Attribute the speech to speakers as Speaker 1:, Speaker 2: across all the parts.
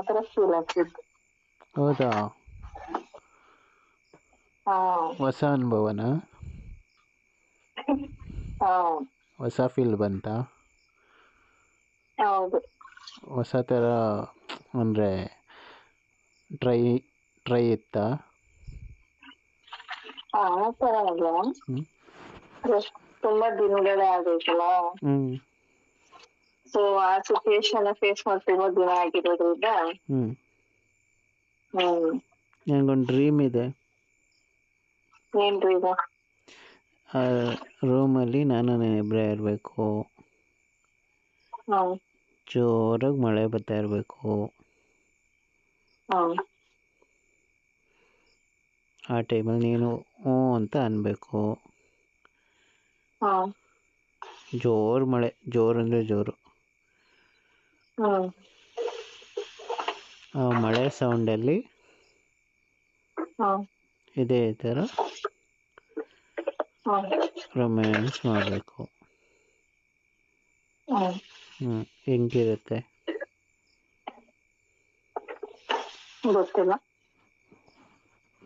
Speaker 1: ಮಾತ್ರ ಫೀಲ್ ಆಗ್ತಿತ್ತು.
Speaker 2: ಹೌದಾ?
Speaker 1: ಹಾ
Speaker 2: ಹೊಸ ಅನುಭವನಾ?
Speaker 1: ಹಾ
Speaker 2: ಹೊಸ ಫೀಲ್ ಬಂತಾ?
Speaker 1: ಹೌದು.
Speaker 2: ಹೊಸ ಥರ ಅಂದರೆ ಟ್ರೈ ಟ್ರೈ ಇತ್ತಾ?
Speaker 1: ಆ ಥರ ಅಲ್ಲ,
Speaker 2: ಹ್ಞೂ
Speaker 1: ಜಸ್ಟ್ ತುಂಬಾ ದಿನಗಳೇ ಆಗೈತಲ್ಲ,
Speaker 2: ಹ್ಞೂ
Speaker 1: ಸೊ ಆ ಸಿಚುಯೇಷನ್ ಫೇಸ್ ಮಾಡಿ ತುಂಬಾ ದಿನ ಆಗಿರೋದ್ರಿಂದ.
Speaker 2: ಹ್ಞೂ
Speaker 1: ಹ್ಮ್
Speaker 2: ನನಗೊಂದು ಡ್ರೀಮ್ ಇದೆ.
Speaker 1: ಏನ್ರಿ ಇದು?
Speaker 2: ಆ ರೂಮಲ್ಲಿ ನಾನು ಇಬ್ಬರೇ ಇರಬೇಕು,
Speaker 1: ಹ್ಮ್
Speaker 2: ಜೋರಾಗಿ ಮಳೆ ಬರ್ತಾ ಇರಬೇಕು.
Speaker 1: ಹ್ಮ್
Speaker 2: ಆ ಟೈಮಲ್ಲಿ ನೀನು ಹ್ಞೂ ಅಂತ ಅನ್ಬೇಕು.
Speaker 1: ಹ್ಮ್
Speaker 2: ಜೋರು ಮಳೆ, ಜೋರು ಅಂದರೆ ಜೋರು.
Speaker 1: ಹ್ಮ್
Speaker 2: ಆ ಮಳೆ ಸೌಂಡಲ್ಲಿ
Speaker 1: ಹ್ಮ್
Speaker 2: ಇದೇ ಥರ
Speaker 1: ಹ್ಮ್
Speaker 2: ರೊಮ್ಯಾನ್ಸ್ ಮಾಡಬೇಕು.
Speaker 1: ಹ್ಮ್
Speaker 2: ಹೆಂಗಿರುತ್ತೆ?
Speaker 1: ಗೊತ್ತಿಲ್ಲ.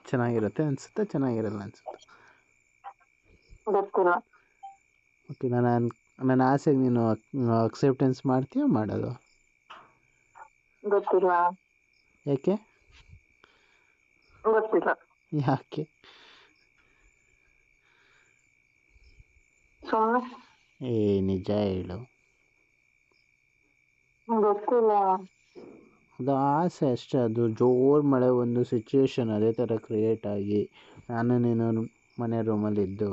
Speaker 2: ಚೆನ್ನಾಗಿರುತ್ತೆ ಅನಿಸುತ್ತೆ, ಚೆನ್ನಾಗಿರಲ್ಲ ಅನಿಸುತ್ತೆ?
Speaker 1: ಗೊತ್ತಿಲ್ಲ.
Speaker 2: ಓಕೆ, ನನ್ನ ಆಸೆಗೆ ನೀನು ಅಕ್ಸೆಪ್ಟೆನ್ಸ್ ಮಾಡ್ತೀಯಾ ಮಾಡಲ್ಲ?
Speaker 1: ಗೊತ್ತಿಲ್ಲ.
Speaker 2: ಯಾಕೆ?
Speaker 1: ಗೊತ್ತಿಲ್ಲ.
Speaker 2: ಯಾಕೆ?
Speaker 1: ಸುಮ್ಮನೆ.
Speaker 2: ನಿಜ ಹೇಳು.
Speaker 1: ಗೊತ್ತಿಲ್ಲ.
Speaker 2: ಅದು ಆಸೆ ಅಷ್ಟೇ. ಅದು ಜೋರು ಮಳೆ ಒಂದು ಸಿಚುವೇಶನ್ ಅದೇ ಥರ ಕ್ರಿಯೇಟ್ ಆಗಿ ನಾನು ನೀನು ಮನೆ ರೂಮಲ್ಲಿದ್ದು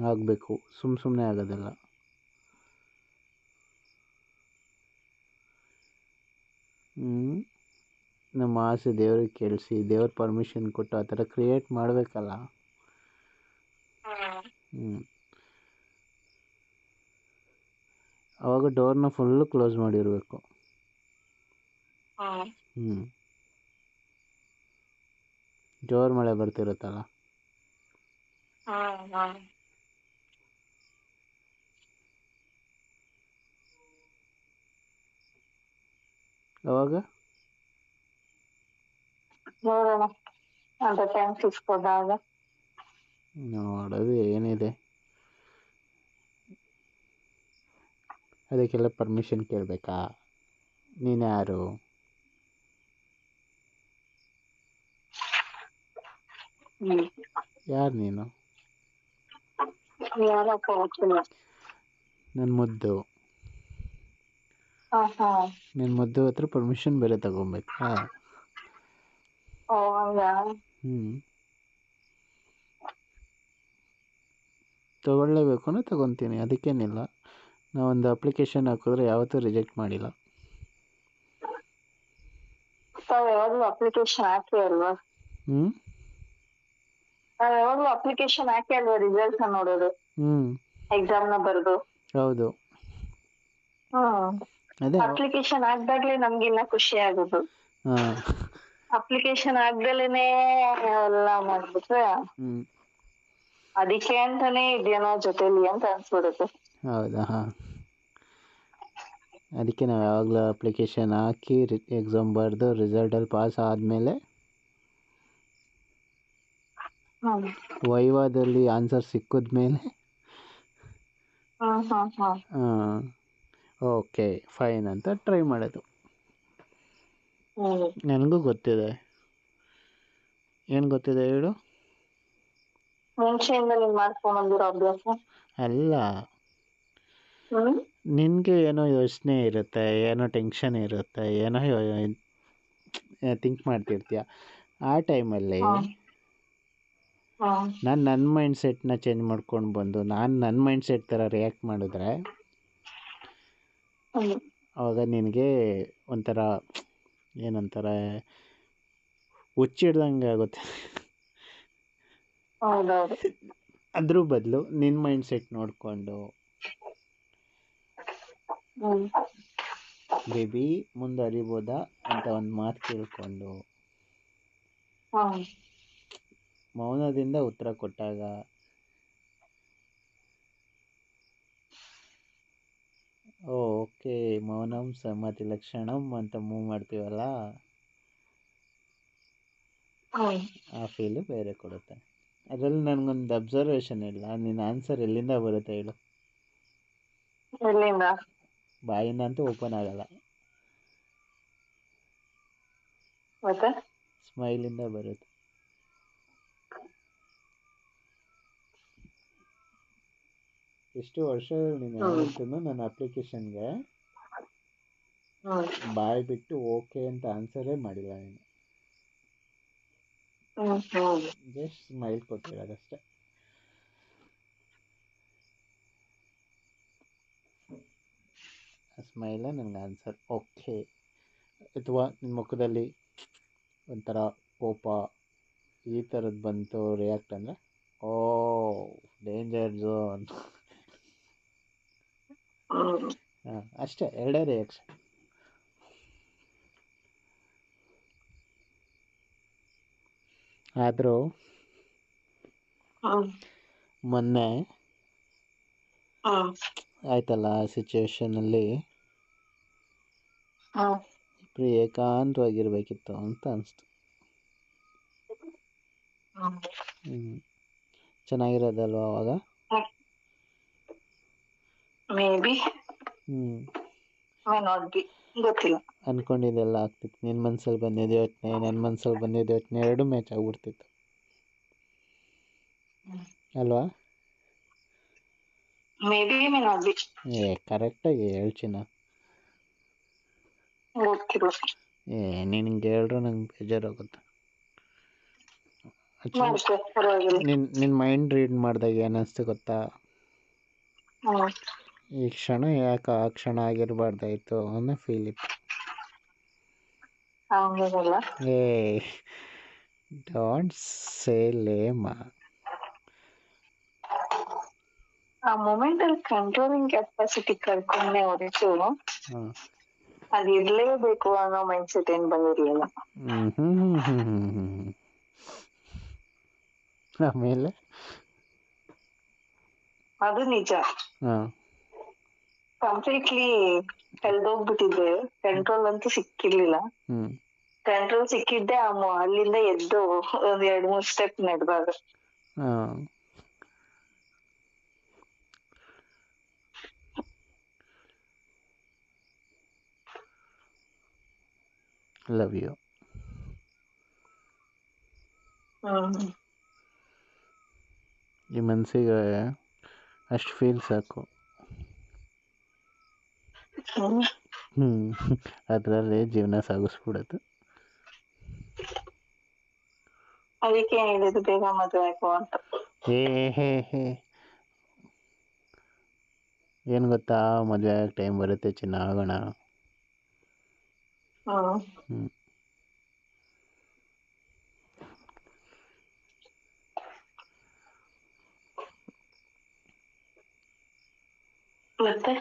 Speaker 2: ಆಗಬೇಕು. ಸುಮ್ಮನೆ ಆಗೋದಿಲ್ಲ. ನಮ್ಮ ಆಸೆ ದೇವ್ರಿಗೆ ಕೇಳಿಸಿ ದೇವ್ರ ಪರ್ಮಿಷನ್ ಕೊಟ್ಟು ಆ ಥರ ಕ್ರಿಯೇಟ್ ಮಾಡಬೇಕಲ್ಲ. ಆವಾಗ ಡೋರ್ನ ಫುಲ್ಲು ಕ್ಲೋಸ್ ಮಾಡಿರಬೇಕು. ಜೋರು ಮಳೆ ಬರ್ತಿರುತ್ತಲ್ಲ, ಅವಾಗ
Speaker 1: ನೋಡೋಣ ಅಂತ ಟೈಮ್ ಸಿಕ್ಸ್ಕೊಂಡಾಗ.
Speaker 2: ನೋಡೋದು ಏನಿದೆ, ಅದಕ್ಕೆಲ್ಲ ಪರ್ಮಿಷನ್ ಕೇಳಬೇಕಾ? ನೀನು ಯಾರು? ಯಾರು ನೀನು?
Speaker 1: ಯಾರಪ್ಪ ಗೊತ್ತಿಲ್ಲ.
Speaker 2: ನನ್ನ ಮುದ್ದು. ನಿನ್ನ ಮುದ್ದು ಹತ್ರ ಪರ್ಮಿಷನ್ ಬೇರೆ ತಗೊಬೇಕಾ? ತಗೊಳ್ಳೇಬೇಕು ಅಂದರೆ ತಗೊತೀನಿ, ಅದಕ್ಕೇನಿಲ್ಲ. ನಾವೊಂದು ಅಪ್ಲಿಕೇಶನ್ ಹಾಕಿದ್ರೆ ಯಾವತ್ತೂ ರಿಜೆಕ್ಟ್ ಮಾಡಿಲ್ಲ.
Speaker 1: ಯಾವಾಗಲೂ ಅಪ್ಲಿಕೇಶನ್ ಹಾಕಿ ಅಲ್ವಾ? ಯಾವಾಗಲೂ ಅಪ್ಲಿಕೇಶನ್ ಹಾಕಿ ಅಲ್ವಾ ರಿಸಲ್ಟ್ಸ್ ನೋಡೋದು, ಎಕ್ಸಾಮ್ನ ಬರೆದು. ಹೌದು. ಅದೇ ಅಪ್ಲಿಕೇಶನ್ ಹಾಕ್ದಾಗ್ಲೇ ನಮ್ಗಿನ್ನ ಖುಷಿ ಆಗೋದು. ಅಪ್ಲಿಕೇಶನ್ ಹಾಕ್ದಲೇನೆ ಎಲ್ಲ ಮಾಡ್ಬಿಟ್ರೆ ಅದಕ್ಕೆ ಅಂತಾನೆ ಇದೆಯೇನೋ ಜೊತೆಲಿ ಅಂತ ಅನ್ಸ್ಬಿಡುತ್ತೆ. ಹೌದಾ?
Speaker 2: ಅದಕ್ಕೆ ನಾವು ಯಾವಾಗಲೂ ಅಪ್ಲಿಕೇಶನ್ ಹಾಕಿ ಎಕ್ಸಾಮ್ ಬರೆದು ರಿಸಲ್ಟಲ್ಲಿ ಪಾಸ್ ಆದಮೇಲೆ ವೈವಾದಲ್ಲಿ ಆನ್ಸರ್ ಸಿಕ್ಕಿದ್ಮೇಲೆ ಓಕೆ ಫೈನ್ ಅಂತ ಟ್ರೈ ಮಾಡೋದು. ನನಗೂ ಗೊತ್ತಿದೆ. ಏನು ಗೊತ್ತಿದೆ ಹೇಳು?
Speaker 1: ಮುಂಚೆಯಿಂದ ನೀನ್ ಮಾಡ್ಕೊಂಡ್ಬಂದಿರೋ ಅಭ್ಯಾಸ
Speaker 2: ಅಲ್ಲ, ನಿನಗೆ ಏನೋ ಯೋಚನೆ ಇರುತ್ತೆ, ಏನೋ ಟೆನ್ಷನ್ ಇರುತ್ತೆ, ಏನೋ ಥಿಂಕ್ ಮಾಡ್ತಿರ್ತೀಯ. ಆ ಟೈಮಲ್ಲಿ ನಾನು ನನ್ನ ಮೈಂಡ್ಸೆಟ್ನ ಚೇಂಜ್ ಮಾಡ್ಕೊಂಡು ಬಂದು ನಾನು ನನ್ನ ಮೈಂಡ್ಸೆಟ್ ಥರ ರಿಯಾಕ್ಟ್ ಮಾಡಿದ್ರೆ ಆವಾಗ ನಿನಗೆ ಒಂಥರ ಏನಂತಾರೆ, ಹುಚ್ಚಿಡ್ದಂಗೆ ಆಗುತ್ತೆ. ಅದ್ರ ಬದಲು ನಿನ್ನ ಮೈಂಡ್ಸೆಟ್ ನೋಡಿಕೊಂಡು ಬೇಬಿ ಮುಂದುವರಿಬೋದಾ ಅಂತ ಒಂದು ಮಾತು ಕೇಳಿಕೊಂಡು ಮೌನದಿಂದ ಉತ್ತರ ಕೊಟ್ಟಾಗ ಓ ಓಕೆ ಮೌನಂ ಸಮ್ಮತಿ ಲಕ್ಷಣಂ ಅಂತ ಮೂವ್ ಮಾಡ್ತೀವಲ್ಲ ಆ ಫೀಲು ಬೇರೆ ಕೊಡುತ್ತೆ. ಅದರಲ್ಲಿ ನನಗೊಂದು ಅಬ್ಸರ್ವೇಷನ್ ಇಲ್ಲ, ನಿನ್ನ ಆನ್ಸರ್ ಎಲ್ಲಿಂದ ಬರುತ್ತೆ ಹೇಳು?
Speaker 1: ಎಲ್ಲಿಂದ?
Speaker 2: ಬಾಯಿಂದ ಅಂತೂ ಓಪನ್ ಆಗಲ್ಲ,
Speaker 1: ಮತ್ತೆ
Speaker 2: ಸ್ಮೈಲಿಂದ ಬರುತ್ತೆ. ಎಷ್ಟು ವರ್ಷ ನೀನು ಯಾವತ್ತೂ ನನ್ನ ಅಪ್ಲಿಕೇಶನ್ಗೆ ಬಾಯ್ ಬಿಟ್ಟು ಓಕೆ ಅಂತ ಆನ್ಸರೇ ಮಾಡಿಲ್ಲ ನೀನು. ಜಸ್ಟ್ ಸ್ಮೈಲ್ ಕೊಟ್ಟಿರೋದಷ್ಟೇ. ಆ ಸ್ಮೈಲೇ ನನಗೆ ಆನ್ಸರ್. ಓಕೆ ಅಥವಾ ನಿಮ್ಮ ಮುಖದಲ್ಲಿ ಒಂಥರ ಕೋಪ ಈ ಥರದ್ದು ಬಂತು ರಿಯಾಕ್ಟ್ ಅಂದರೆ ಓ ಡೇಂಜರ್ ಝೋನ್. ಹಾಂ ಅಷ್ಟೇ, ಎರಡೇ ರಿಯಾಕ್ಷನ್. ಆದರೂ ಮೊನ್ನೆ ಆಯ್ತಲ್ಲ ಆ ಸಿಚುವೇಶನಲ್ಲಿ ಇಬ್ಬರು ಏಕಾಂತವಾಗಿರ್ಬೇಕಿತ್ತು ಅಂತ ಅನಿಸ್ತು. ಚೆನ್ನಾಗಿರೋದಲ್ವ ಅವಾಗ?
Speaker 1: ಗೊತ್ತಿಲ್ಲ.
Speaker 2: ಅನ್ಕೊಂಡಿದ್ದೆಲ್ಲ ಆಗ್ತಿತ್ತು. ನಿನ್ನ ಮನ್ಸಲ್ಲಿ ಬಂದಿದ್ದು ಯೋಚನೆ, ನನ್ನ ಮನ್ಸಲ್ಲಿ ಬಂದಿದ್ದು ಯೋಚನೆ ಎರಡೂ ಮ್ಯಾಚ್ ಆಗ್ಬಿಡ್ತಿತ್ತು ಅಲ್ವಾ? ಕರೆಕ್ಟಾಗಿ ಹೇಳ್ಚಿನ. ನಿನ್ಗೆ ಹೇಳ್ರು ನಂಗೆ ಬೇಜಾರಾಗುತ್ತೆ. ನಿನ್ನ ಮೈಂಡ್ ರೀಡ್ ಮಾಡಿದಾಗ ಏನಿಸ್ತು ಗೊತ್ತಾ? ಈ ಕ್ಷಣ ಯಾಕೆ ಆ ಕ್ಷಣ ಆಗಿರಬಾರ್ದಾಯ್ತು ಅನ್ನೋ ಫೀಲ್ ಇತ್ತು. ಏ ಡೋಂಟ್ ಸೇ ಲೇಮಾ.
Speaker 1: ಆ ಮೂಮೆಂಟ್ ಅಲ್ಲಿ ಕಂಟ್ರೋಲಿಂಗ್ ಕೆಪಾಸಿಟಿ ಕಳ್ಕೊಂಡೆ ಹೊರತು ಅದು ಇರ್ಲೇಬೇಕು ಅನ್ನೋ ಮೈಂಡ್ ಸೆಟ್ ಏನ್ ಬಂದಿರ್ಲಿಲ್ಲ.
Speaker 2: ಆಮೇಲೆ
Speaker 1: ಅದು ನಿಜ, ಕಂಪ್ಲೀಟ್ಲಿ ಕಳ್ದೋಗ್ಬಿಟ್ಟಿದ್ದೆ. ಕಂಟ್ರೋಲ್ ಅಂತೂ ಸಿಕ್ಕಿರ್ಲಿಲ್ಲ. ಕಂಟ್ರೋಲ್ ಸಿಕ್ಕಿದ್ದೆ ಅಲ್ಲಿಂದ ಎದ್ದು ಒಂದ್ 2-3 ಸ್ಟೆಪ್ ನಡೆದಾಗ.
Speaker 2: Love you. ಈ ಮನಸ್ಸಿಗೆ ಅಷ್ಟು ಫೀಲ್ ಸಾಕು. ಅದರಲ್ಲೇ ಜೀವನ ಸಾಗಿಸ್ಬಿಡೋದು.
Speaker 1: ಅದಕ್ಕೆ ಹೇಳಿದ್ದು ಬೇಗ ಮದುವೆ ಆಯ್ತು ಅಂತ.
Speaker 2: ಏನು ಗೊತ್ತಾ, ಮದುವೆ ಆಗಕ್ಕೆ ಟೈಮ್ ಬರುತ್ತೆ ಚಿನ್ನ, ಆಗೋಣ. ಮತ್ತೆ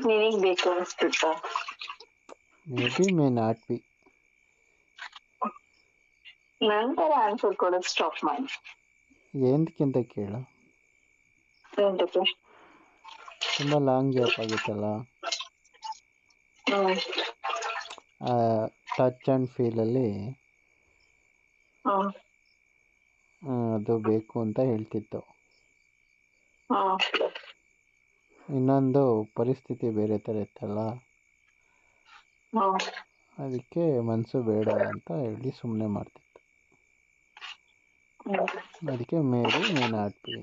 Speaker 1: ನಿನಗ್ ಬೇಕು ಅನ್ಸ್ತಿತ್ತ?
Speaker 2: Maybe may not be.
Speaker 1: ನಂತರ ಆನ್ಸರ್ ಕೊಡೋದು ಸ್ಟಾಪ್ ಮಾಡಿ.
Speaker 2: ಏನಕ್ಕಿಂತ ಕೇಳು, ತುಂಬಾ ಲಾಂಗ್ ಗ್ಯಾಪ್ ಆಗಿತ್ತಲ್ಲ. ಟಚ್ ಆ್ಯಂಡ್ ಫೀಲಲ್ಲಿ ಅದು ಬೇಕು ಅಂತ ಹೇಳ್ತಿತ್ತು. ಇನ್ನೊಂದು ಪರಿಸ್ಥಿತಿ ಬೇರೆ ಥರ ಇತ್ತಲ್ಲ, ಅದಕ್ಕೆ ಮನಸ್ಸು ಬೇಡ ಅಂತ ಹೇಳಿ ಸುಮ್ಮನೆ ಮಾಡ್ತಿತ್ತು. ಅದಕ್ಕೆ ಮೇಬಿ ಮೇ ನಾಟ್ ಬಿ.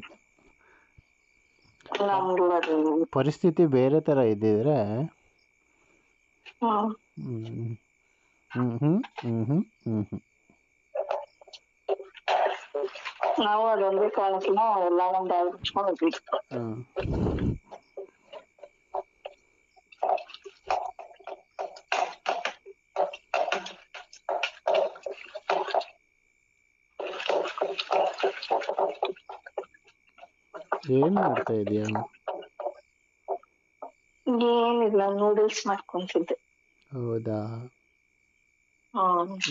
Speaker 2: ಪರಿಸ್ಥಿತಿ ಬೇರೆ ಥರ ಇದ್ದಿದ್ರೆ
Speaker 1: ನಾವು ಅದೊಂದೇ ಕಾರಣಕ್ಕೆ ಎಲ್ಲ ಒಂದು ಆಲೋಚಿಸ್ಕೊಂಡು
Speaker 2: ಏನ್ ಮಾಡ್ತಾ ಇದೀಯ?
Speaker 1: ಏನಿಲ್ಲ, ನೂಡಲ್ಸ್ ಮಾಡ್ಕೊಂತಿದ್ದೆ.
Speaker 2: ಹೌದಾ?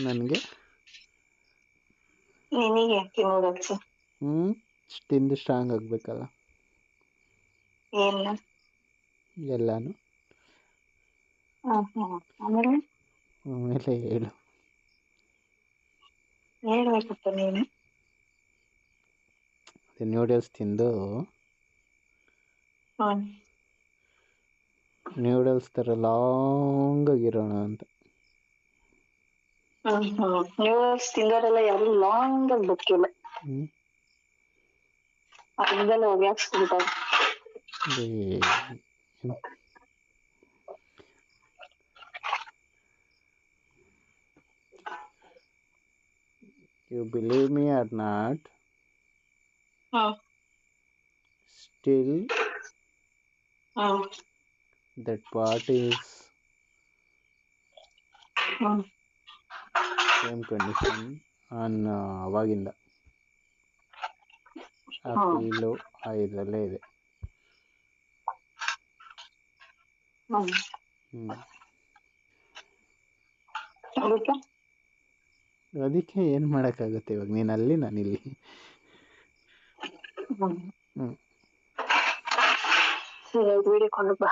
Speaker 2: ನನಗೆ
Speaker 1: ನಿನಗೆ ಯಾಕೆ ನೂಡಲ್ಸ್?
Speaker 2: ತಿಂದು ಸ್ಟ್ರಾಂಗ್ ಆಗ್ಬೇಕಲ್ಲ.
Speaker 1: ಏನ್
Speaker 2: ಎಲ್ಲಾನು.
Speaker 1: ಆಮೇಲೆ
Speaker 2: ಆಮೇಲೆ ಹೇಳು.
Speaker 1: ಹೇಳ್ಬೇಕಪ್ಪ ನೀನು.
Speaker 2: ನ್ಯೂಡಲ್ಸ್ ತಿಂದು
Speaker 1: ಹ್ಮ್
Speaker 2: ನ್ಯೂಡಲ್ಸ್ ಥರ ಲಾಂಗ್ ಆಗಿರೋಣ ಅಂತ.
Speaker 1: ನ್ಯೂಡಲ್ಸ್ ತಿಂದವರೆಲ್ಲ ಯಾರು ಲಾಂಗ್ ಆಗಿ ಬದುಕಿಲ್ಲ.
Speaker 2: ಹ್ಞೂ
Speaker 1: ಅರ್ಧದಲ್ಲಿ ಹೋಗ್ಯಾಕ್ಸ್ಬಿಡ್ತಾರೆ.
Speaker 2: You believe me or not, still that part is same condition on ಅವಾಗಿಂದ ಆ ಫೀಲು ಆ ಇದರಲ್ಲೇ ಇದೆ. ಅದಕ್ಕೆ ಏನು ಮಾಡೋಕ್ಕಾಗುತ್ತೆ ಇವಾಗ, ನೀನು ಅಲ್ಲಿ ನಾನು ಇಲ್ಲಿ.
Speaker 1: ವಿಡಿಯೋ ಕಾಲ್ ಬಾ.